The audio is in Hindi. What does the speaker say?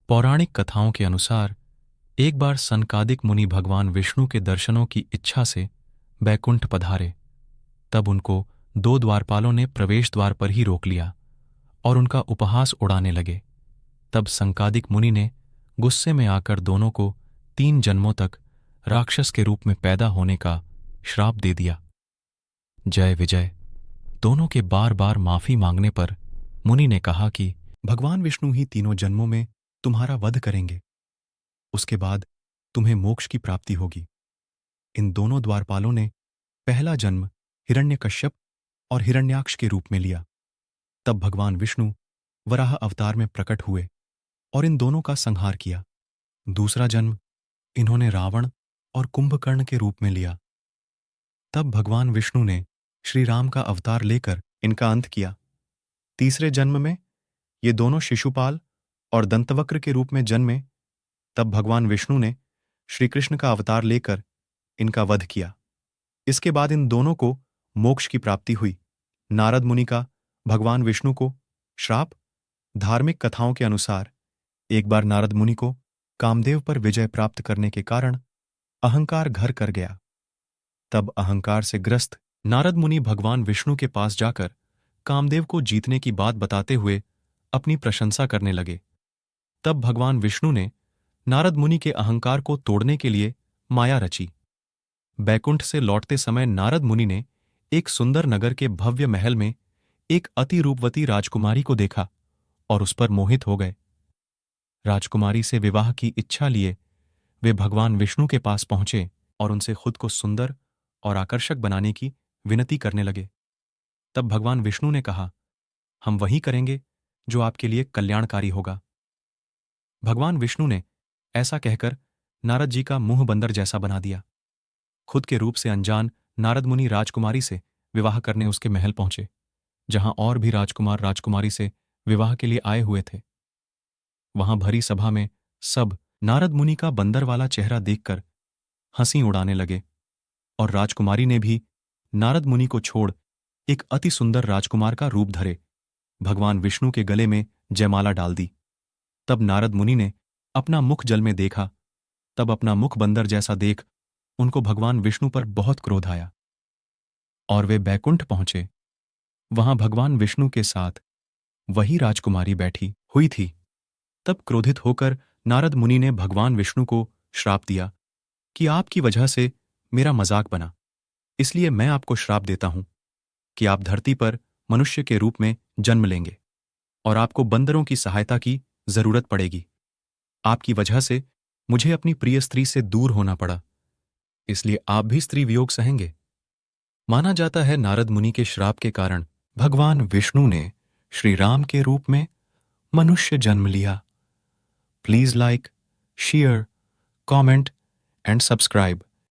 पौराणिक कथाओं के अनुसार एक बार सनकादिक मुनि भगवान विष्णु के दर्शनों की इच्छा से बैकुंठ पधारे। तब उनको दो द्वारपालों ने प्रवेश द्वार पर ही रोक लिया और उनका उपहास उड़ाने लगे। तब संकादिक मुनि ने गुस्से में आकर दोनों को 3 जन्मों तक राक्षस के रूप में पैदा होने का श्राप दे दिया। जय विजय। दोनों के बार बार माफी मांगने पर मुनि ने कहा कि भगवान विष्णु ही तीनों जन्मों में तुम्हारा वध करेंगे। उसके बाद तुम्हें मोक्ष की प्राप्ति होगी। इन दोनों द्वारपालों ने पहला जन्म हिरण्यकश्यप और हिरण्याक्ष के रूप में लिया। तब भगवान विष्णु वराह अवतार में प्रकट हुए और इन दोनों का संहार किया। दूसरा जन्म इन्होंने रावण और कुंभकर्ण के रूप में लिया। तब भगवान विष्णु ने श्री राम का अवतार लेकर इनका अंत किया। तीसरे जन्म में ये दोनों शिशुपाल और दंतवक्र के रूप में जन्मे। तब भगवान विष्णु ने श्री कृष्ण का अवतार लेकर इनका वध किया। इसके बाद इन दोनों को मोक्ष की प्राप्ति हुई। नारद मुनि का भगवान विष्णु को श्राप। धार्मिक कथाओं के अनुसार एक बार नारद मुनि को कामदेव पर विजय प्राप्त करने के कारण अहंकार घर कर गया। तब अहंकार से ग्रस्त नारद मुनि भगवान विष्णु के पास जाकर कामदेव को जीतने की बात बताते हुए अपनी प्रशंसा करने लगे। तब भगवान विष्णु ने नारद मुनि के अहंकार को तोड़ने के लिए माया रची। बैकुंठ से लौटते समय नारद मुनि ने एक सुंदर नगर के भव्य महल में एक अति रूपवती राजकुमारी को देखा और उस पर मोहित हो गए। राजकुमारी से विवाह की इच्छा लिए वे भगवान विष्णु के पास पहुंचे और उनसे खुद को सुंदर और आकर्षक बनाने की विनती करने लगे। तब भगवान विष्णु ने कहा, हम वही करेंगे जो आपके लिए कल्याणकारी होगा। भगवान विष्णु ने ऐसा कहकर नारद जी का मुंह बंदर जैसा बना दिया। खुद के रूप से अनजान नारद मुनि राजकुमारी से विवाह करने उसके महल पहुंचे, जहां और भी राजकुमार राजकुमारी से विवाह के लिए आए हुए थे। वहां भरी सभा में सब नारद मुनि का बंदर वाला चेहरा देखकर हंसी उड़ाने लगे और राजकुमारी ने भी नारद मुनि को छोड़ एक अति सुंदर राजकुमार का रूप धरे भगवान विष्णु के गले में जयमाला डाल दी। तब नारद मुनि ने अपना मुख जल में देखा। तब अपना मुख बंदर जैसा देख उनको भगवान विष्णु पर बहुत क्रोध आया और वे बैकुंठ पहुंचे। वहां भगवान विष्णु के साथ वही राजकुमारी बैठी हुई थी। तब क्रोधित होकर नारद मुनि ने भगवान विष्णु को श्राप दिया कि आपकी वजह से मेरा मजाक बना, इसलिए मैं आपको श्राप देता हूं कि आप धरती पर मनुष्य के रूप में जन्म लेंगे और आपको बंदरों की सहायता की जरूरत पड़ेगी। आपकी वजह से मुझे अपनी प्रिय स्त्री से दूर होना पड़ा, इसलिए आप भी स्त्री वियोग सहेंगे। माना जाता है नारद मुनि के श्राप के कारण भगवान विष्णु ने श्री राम के रूप में मनुष्य जन्म लिया। Please like, share, comment and subscribe.